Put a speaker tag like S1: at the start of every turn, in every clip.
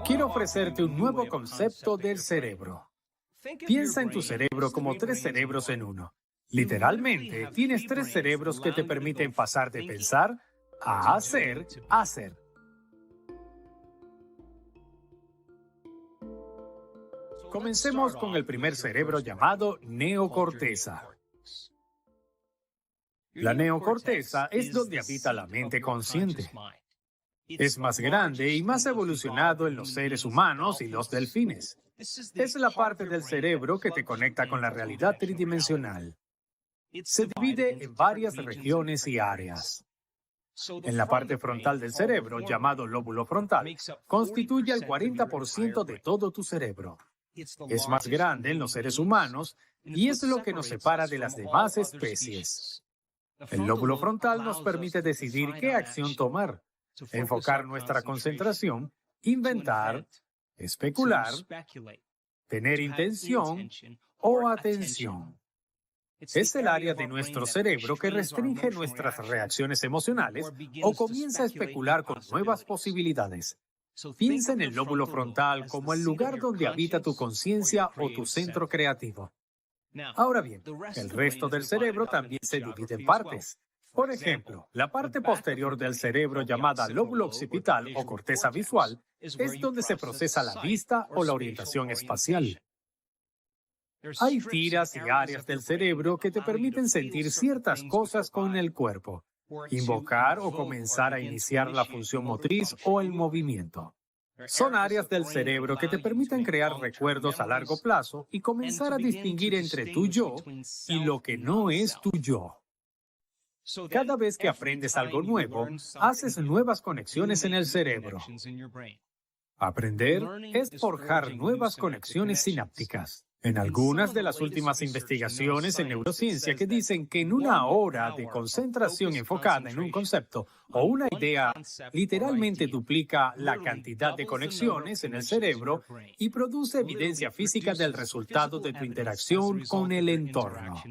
S1: Quiero ofrecerte un nuevo concepto del cerebro. Piensa en tu cerebro como tres cerebros en uno. Literalmente, tienes tres cerebros que te permiten pasar de pensar a hacer. Comencemos con el primer cerebro llamado neocorteza. La neocorteza es donde habita la mente consciente. Es más grande y más evolucionado en los seres humanos y los delfines. Es la parte del cerebro que te conecta con la realidad tridimensional. Se divide en varias regiones y áreas. En la parte frontal del cerebro, llamado lóbulo frontal, constituye el 40% de todo tu cerebro. Es más grande en los seres humanos y es lo que nos separa de las demás especies. El lóbulo frontal nos permite decidir qué acción tomar, enfocar nuestra concentración, inventar, especular, tener intención o atención. Es el área de nuestro cerebro que restringe nuestras reacciones emocionales o comienza a especular con nuevas posibilidades. Piensa en el lóbulo frontal como el lugar donde habita tu conciencia o tu centro creativo. Ahora bien, el resto del cerebro también se divide en partes. Por ejemplo, la parte posterior del cerebro llamada lóbulo occipital o corteza visual es donde se procesa la vista o la orientación espacial. Hay tiras y áreas del cerebro que te permiten sentir ciertas cosas con el cuerpo, invocar o comenzar a iniciar la función motriz o el movimiento. Son áreas del cerebro que te permiten crear recuerdos a largo plazo y comenzar a distinguir entre tu yo y lo que no es tu yo. Cada vez que aprendes algo nuevo, haces nuevas conexiones en el cerebro. Aprender es forjar nuevas conexiones sinápticas. En algunas de las últimas investigaciones en neurociencia que dicen que en una hora de concentración enfocada en un concepto o una idea, literalmente duplica la cantidad de conexiones en el cerebro y produce evidencia física del resultado de tu interacción con el entorno.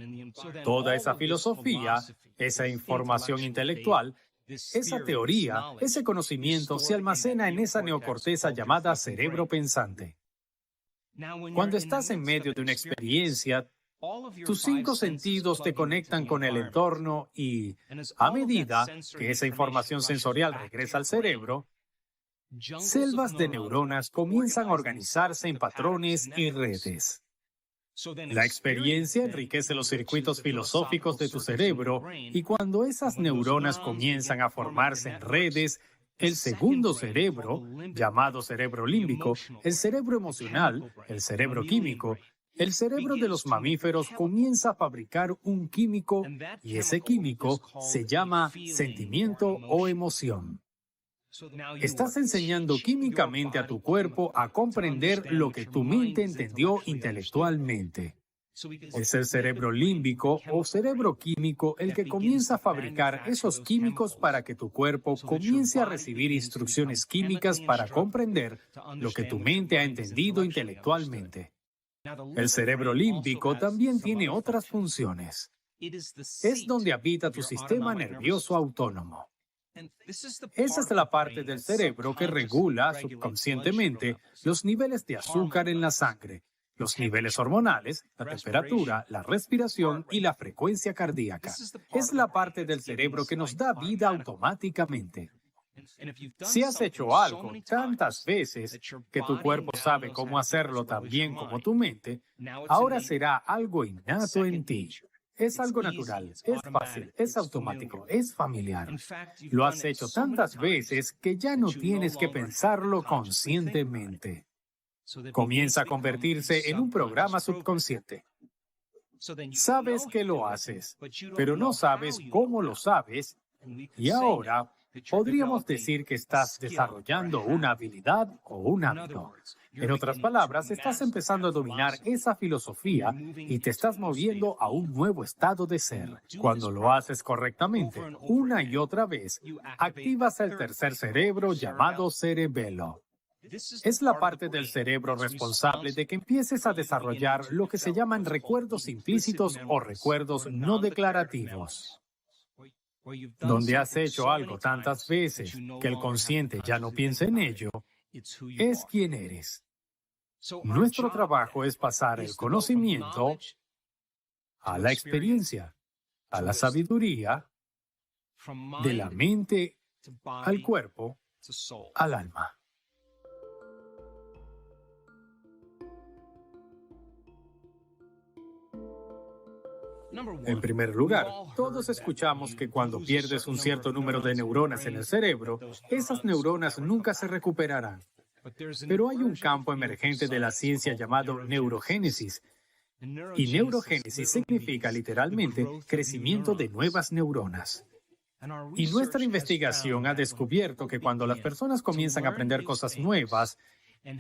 S1: Toda esa filosofía, esa información intelectual, esa teoría, ese conocimiento se almacena en esa neocorteza llamada cerebro pensante. Cuando estás en medio de una experiencia, tus 5 sentidos te conectan con el entorno y, a medida que esa información sensorial regresa al cerebro, selvas de neuronas comienzan a organizarse en patrones y redes. La experiencia enriquece los circuitos filosóficos de tu cerebro y cuando esas neuronas comienzan a formarse en redes, el segundo cerebro, llamado cerebro límbico, el cerebro emocional, el cerebro químico, el cerebro de los mamíferos comienza a fabricar un químico y ese químico se llama sentimiento o emoción. Estás enseñando químicamente a tu cuerpo a comprender lo que tu mente entendió intelectualmente. Es el cerebro límbico o cerebro químico el que comienza a fabricar esos químicos para que tu cuerpo comience a recibir instrucciones químicas para comprender lo que tu mente ha entendido intelectualmente. El cerebro límbico también tiene otras funciones. Es donde habita tu sistema nervioso autónomo. Esa es la parte del cerebro que regula subconscientemente los niveles de azúcar en la sangre, los niveles hormonales, la temperatura, la respiración y la frecuencia cardíaca. Es la parte del cerebro que nos da vida automáticamente. Si has hecho algo tantas veces que tu cuerpo sabe cómo hacerlo tan bien como tu mente, ahora será algo innato en ti. Es algo natural, es fácil, es automático, es familiar. Lo has hecho tantas veces que ya no tienes que pensarlo conscientemente. Comienza a convertirse en un programa subconsciente. Sabes que lo haces, pero no sabes cómo lo sabes, y ahora podríamos decir que estás desarrollando una habilidad o un hábito. En otras palabras, estás empezando a dominar esa filosofía y te estás moviendo a un nuevo estado de ser. Cuando lo haces correctamente, una y otra vez, activas el tercer cerebro llamado cerebelo. Es la parte del cerebro responsable de que empieces a desarrollar lo que se llaman recuerdos implícitos o recuerdos no declarativos. Donde has hecho algo tantas veces que el consciente ya no piensa en ello, es quien eres. Nuestro trabajo es pasar el conocimiento a la experiencia, a la sabiduría, de la mente al cuerpo, al alma. En primer lugar, todos escuchamos que cuando pierdes un cierto número de neuronas en el cerebro, esas neuronas nunca se recuperarán. Pero hay un campo emergente de la ciencia llamado neurogénesis. Y neurogénesis significa literalmente crecimiento de nuevas neuronas. Y nuestra investigación ha descubierto que cuando las personas comienzan a aprender cosas nuevas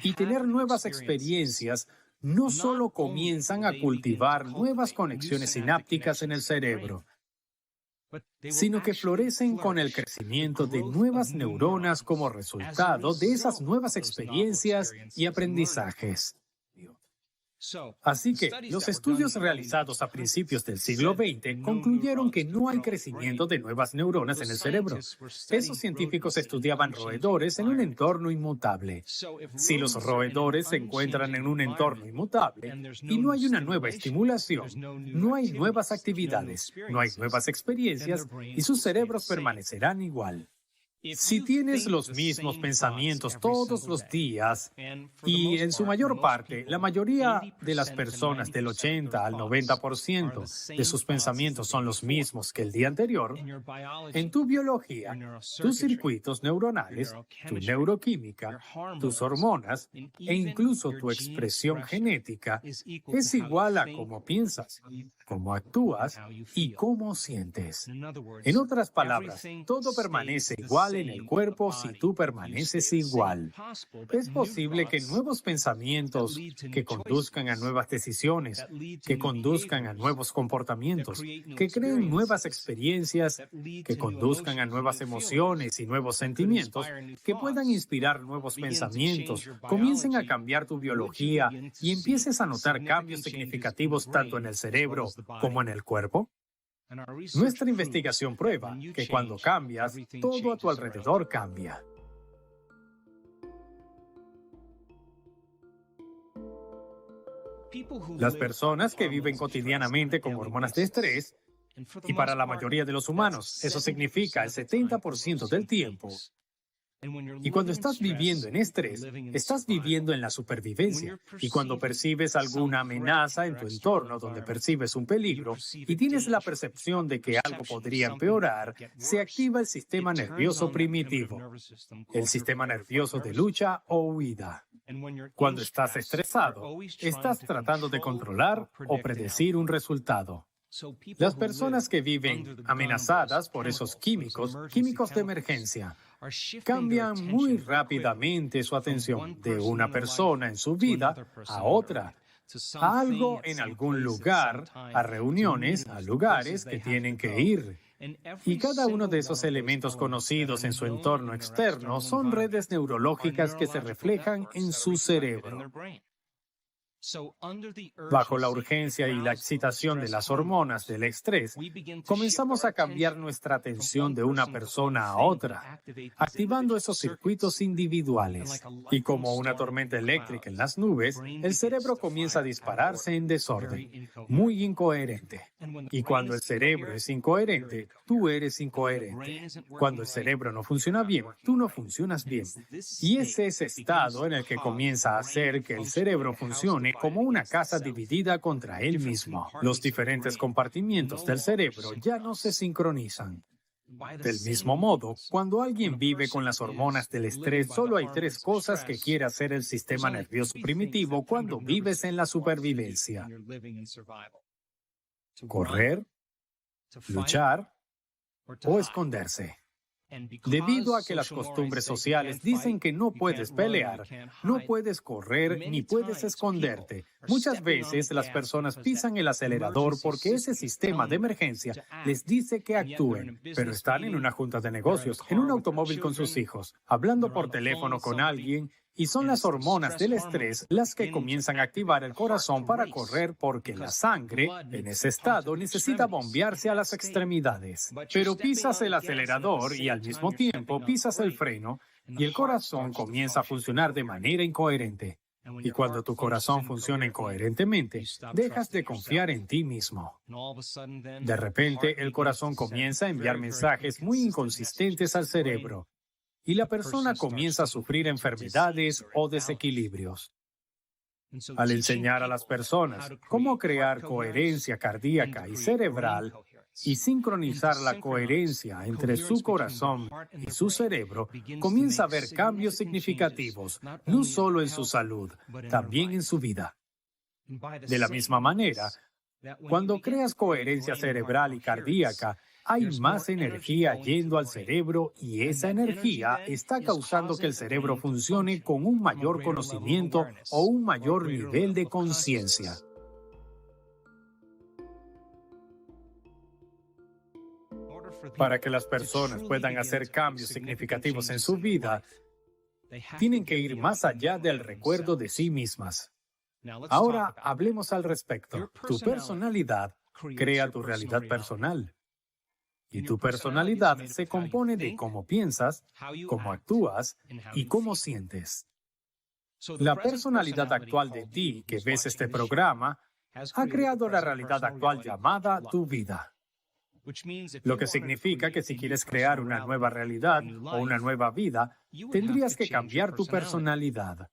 S1: y tener nuevas experiencias, no solo comienzan a cultivar nuevas conexiones sinápticas en el cerebro, sino que florecen con el crecimiento de nuevas neuronas como resultado de esas nuevas experiencias y aprendizajes. Así que los estudios realizados a principios del siglo XX concluyeron que no hay crecimiento de nuevas neuronas en el cerebro. Esos científicos estudiaban roedores en un entorno inmutable. Si los roedores se encuentran en un entorno inmutable y no hay una nueva estimulación, no hay nuevas actividades, no hay nuevas experiencias y sus cerebros permanecerán igual. Si tienes los mismos pensamientos todos los días, y en su mayor parte, la mayoría de las personas del 80 al 90% de sus pensamientos son los mismos que el día anterior, en tu biología, tus circuitos neuronales, tu neuroquímica, tus hormonas e incluso tu expresión genética es igual a cómo piensas, cómo actúas y cómo sientes. En otras palabras, todo permanece igual en el cuerpo si tú permaneces igual. Es posible que nuevos pensamientos que conduzcan a nuevas decisiones, que conduzcan a nuevos comportamientos, que creen nuevas experiencias, que conduzcan a nuevas emociones y nuevos sentimientos, que puedan inspirar nuevos pensamientos, comiencen a cambiar tu biología y empieces a notar cambios significativos tanto en el cerebro como en el cuerpo. Nuestra investigación prueba que cuando cambias, todo a tu alrededor cambia. Las personas que viven cotidianamente con hormonas de estrés, y para la mayoría de los humanos, eso significa el 70% del tiempo. Y cuando estás viviendo en estrés, estás viviendo en la supervivencia. Y cuando percibes alguna amenaza en tu entorno donde percibes un peligro y tienes la percepción de que algo podría empeorar, se activa el sistema nervioso primitivo, el sistema nervioso de lucha o huida. Cuando estás estresado, estás tratando de controlar o predecir un resultado. Las personas que viven amenazadas por esos químicos de emergencia, cambian muy rápidamente su atención de una persona en su vida a otra, a algo en algún lugar, a reuniones, a lugares que tienen que ir. Y cada uno de esos elementos conocidos en su entorno externo son redes neurológicas que se reflejan en su cerebro. Bajo la urgencia y la excitación de las hormonas del estrés, comenzamos a cambiar nuestra atención de una persona a otra, activando esos circuitos individuales. Y como una tormenta eléctrica en las nubes, el cerebro comienza a dispararse en desorden, muy incoherente. Y cuando el cerebro es incoherente, tú eres incoherente. Cuando el cerebro no funciona bien, tú no funcionas bien. Y es ese estado en el que comienza a hacer que el cerebro funcione como una casa dividida contra él mismo. Los diferentes compartimientos del cerebro ya no se sincronizan. Del mismo modo, cuando alguien vive con las hormonas del estrés, solo hay tres cosas que quiere hacer el sistema nervioso primitivo cuando vives en la supervivencia: correr, luchar o esconderse. Debido a que las costumbres sociales dicen que no puedes pelear, no puedes correr ni puedes esconderte, muchas veces las personas pisan el acelerador porque ese sistema de emergencia les dice que actúen, pero están en una junta de negocios, en un automóvil con sus hijos, hablando por teléfono con alguien, y son las hormonas del estrés las que comienzan a activar el corazón para correr porque la sangre, en ese estado, necesita bombearse a las extremidades. Pero pisas el acelerador y al mismo tiempo pisas el freno y el corazón comienza a funcionar de manera incoherente. Y cuando tu corazón funciona incoherentemente, dejas de confiar en ti mismo. De repente, el corazón comienza a enviar mensajes muy inconsistentes al cerebro, y la persona comienza a sufrir enfermedades o desequilibrios. Al enseñar a las personas cómo crear coherencia cardíaca y cerebral y sincronizar la coherencia entre su corazón y su cerebro, comienza a ver cambios significativos, no solo en su salud, también en su vida. De la misma manera, cuando creas coherencia cerebral y cardíaca, hay más energía yendo al cerebro y esa energía está causando que el cerebro funcione con un mayor conocimiento o un mayor nivel de conciencia. Para que las personas puedan hacer cambios significativos en su vida, tienen que ir más allá del recuerdo de sí mismas. Ahora hablemos al respecto. Tu personalidad crea tu realidad personal. Y tu personalidad se compone de cómo piensas, cómo actúas y cómo sientes. La personalidad actual de ti que ves este programa ha creado la realidad actual llamada tu vida. Lo que significa que si quieres crear una nueva realidad o una nueva vida, tendrías que cambiar tu personalidad.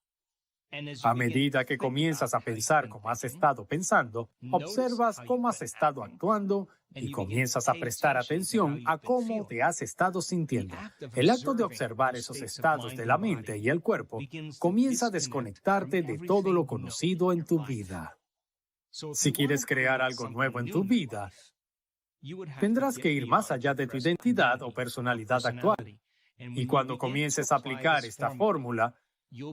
S1: A medida que comienzas a pensar como has estado pensando, observas cómo has estado actuando y comienzas a prestar atención a cómo te has estado sintiendo. El acto de observar esos estados de la mente y el cuerpo comienza a desconectarte de todo lo conocido en tu vida. Si quieres crear algo nuevo en tu vida, tendrás que ir más allá de tu identidad o personalidad actual. Y cuando comiences a aplicar esta fórmula,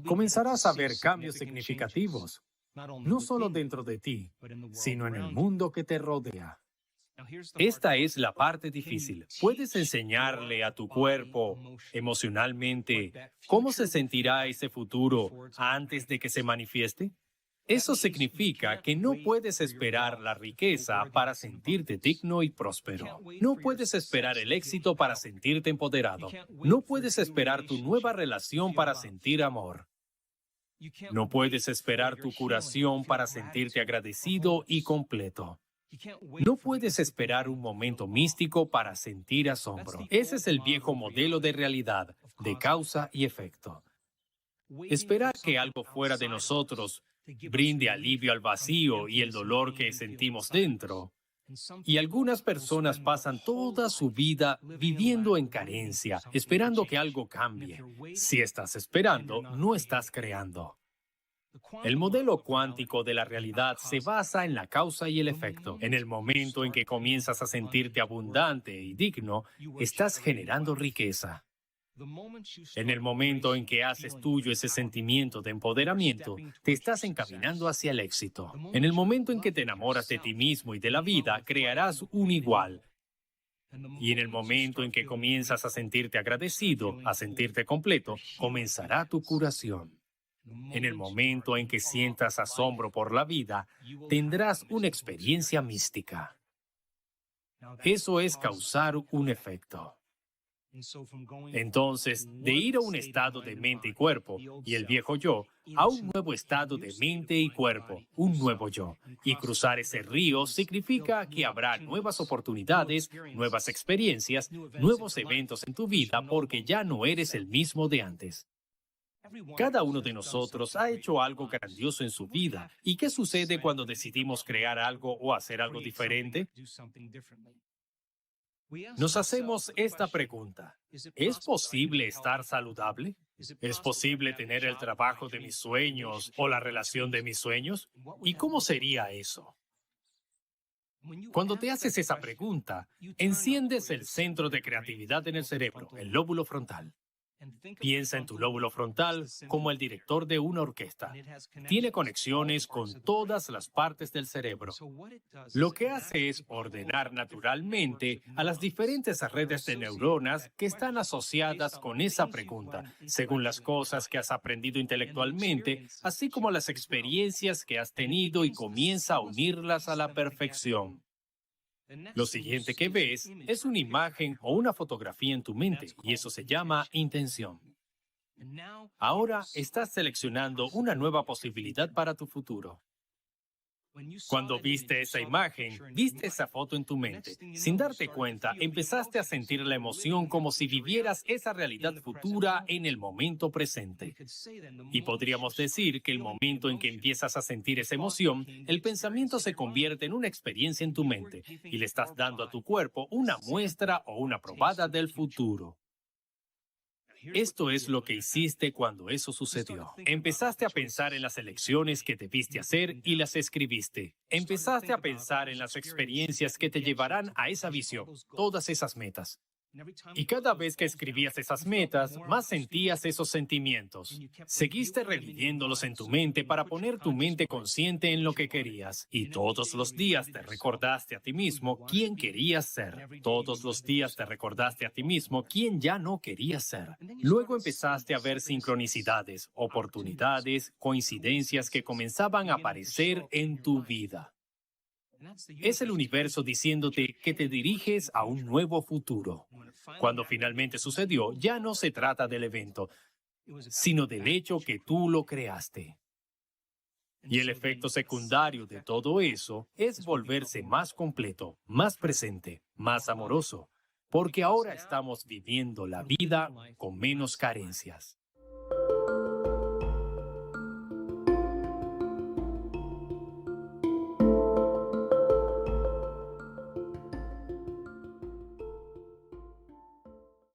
S1: comenzarás a ver cambios significativos, no solo dentro de ti, sino en el mundo que te rodea.
S2: Esta es la parte difícil. ¿Puedes enseñarle a tu cuerpo emocionalmente cómo se sentirá ese futuro antes de que se manifieste? Eso significa que no puedes esperar la riqueza para sentirte digno y próspero. No puedes esperar el éxito para sentirte empoderado. No puedes esperar tu nueva relación para sentir amor. No puedes esperar tu curación para sentirte agradecido y completo. No puedes esperar un momento místico para sentir asombro. Ese es el viejo modelo de realidad, de causa y efecto. Esperar que algo fuera de nosotros brinde alivio al vacío y el dolor que sentimos dentro. Y algunas personas pasan toda su vida viviendo en carencia, esperando que algo cambie. Si estás esperando, no estás creando. El modelo cuántico de la realidad se basa en la causa y el efecto. En el momento en que comienzas a sentirte abundante y digno, estás generando riqueza. En el momento en que haces tuyo ese sentimiento de empoderamiento, te estás encaminando hacia el éxito. En el momento en que te enamoras de ti mismo y de la vida, crearás un igual. Y en el momento en que comienzas a sentirte agradecido, a sentirte completo, comenzará tu curación. En el momento en que sientas asombro por la vida, tendrás una experiencia mística. Eso es causar un efecto. Entonces, de ir a un estado de mente y cuerpo, y el viejo yo, a un nuevo estado de mente y cuerpo, un nuevo yo. Y cruzar ese río significa que habrá nuevas oportunidades, nuevas experiencias, nuevos eventos en tu vida porque ya no eres el mismo de antes. Cada uno de nosotros ha hecho algo grandioso en su vida. ¿Y qué sucede cuando decidimos crear algo o hacer algo diferente? Nos hacemos esta pregunta. ¿Es posible estar saludable? ¿Es posible tener el trabajo de mis sueños o la relación de mis sueños? ¿Y cómo sería eso? Cuando te haces esa pregunta, enciendes el centro de creatividad en el cerebro, el lóbulo frontal. Piensa en tu lóbulo frontal como el director de una orquesta. Tiene conexiones con todas las partes del cerebro. Lo que hace es ordenar naturalmente a las diferentes redes de neuronas que están asociadas con esa pregunta, según las cosas que has aprendido intelectualmente, así como las experiencias que has tenido y comienza a unirlas a la perfección. Lo siguiente que ves es una imagen o una fotografía en tu mente y eso se llama intención. Ahora estás seleccionando una nueva posibilidad para tu futuro. Cuando viste esa imagen, viste esa foto en tu mente. Sin darte cuenta, empezaste a sentir la emoción como si vivieras esa realidad futura en el momento presente. Y podríamos decir que el momento en que empiezas a sentir esa emoción, el pensamiento se convierte en una experiencia en tu mente y le estás dando a tu cuerpo una muestra o una probada del futuro. Esto es lo que hiciste cuando eso sucedió. Empezaste a pensar en las elecciones que debiste hacer y las escribiste. Empezaste a pensar en las experiencias que te llevarán a esa visión, todas esas metas. Y cada vez que escribías esas metas, más sentías esos sentimientos. Seguiste reviviéndolos en tu mente para poner tu mente consciente en lo que querías. Y todos los días te recordaste a ti mismo quién querías ser. Todos los días te recordaste a ti mismo quién ya no querías ser. Luego empezaste a ver sincronicidades, oportunidades, coincidencias que comenzaban a aparecer en tu vida. Es el universo diciéndote que te diriges a un nuevo futuro. Cuando finalmente sucedió, ya no se trata del evento, sino del hecho que tú lo creaste. Y el efecto secundario de todo eso es volverse más completo, más presente, más amoroso, porque ahora estamos viviendo la vida con menos carencias.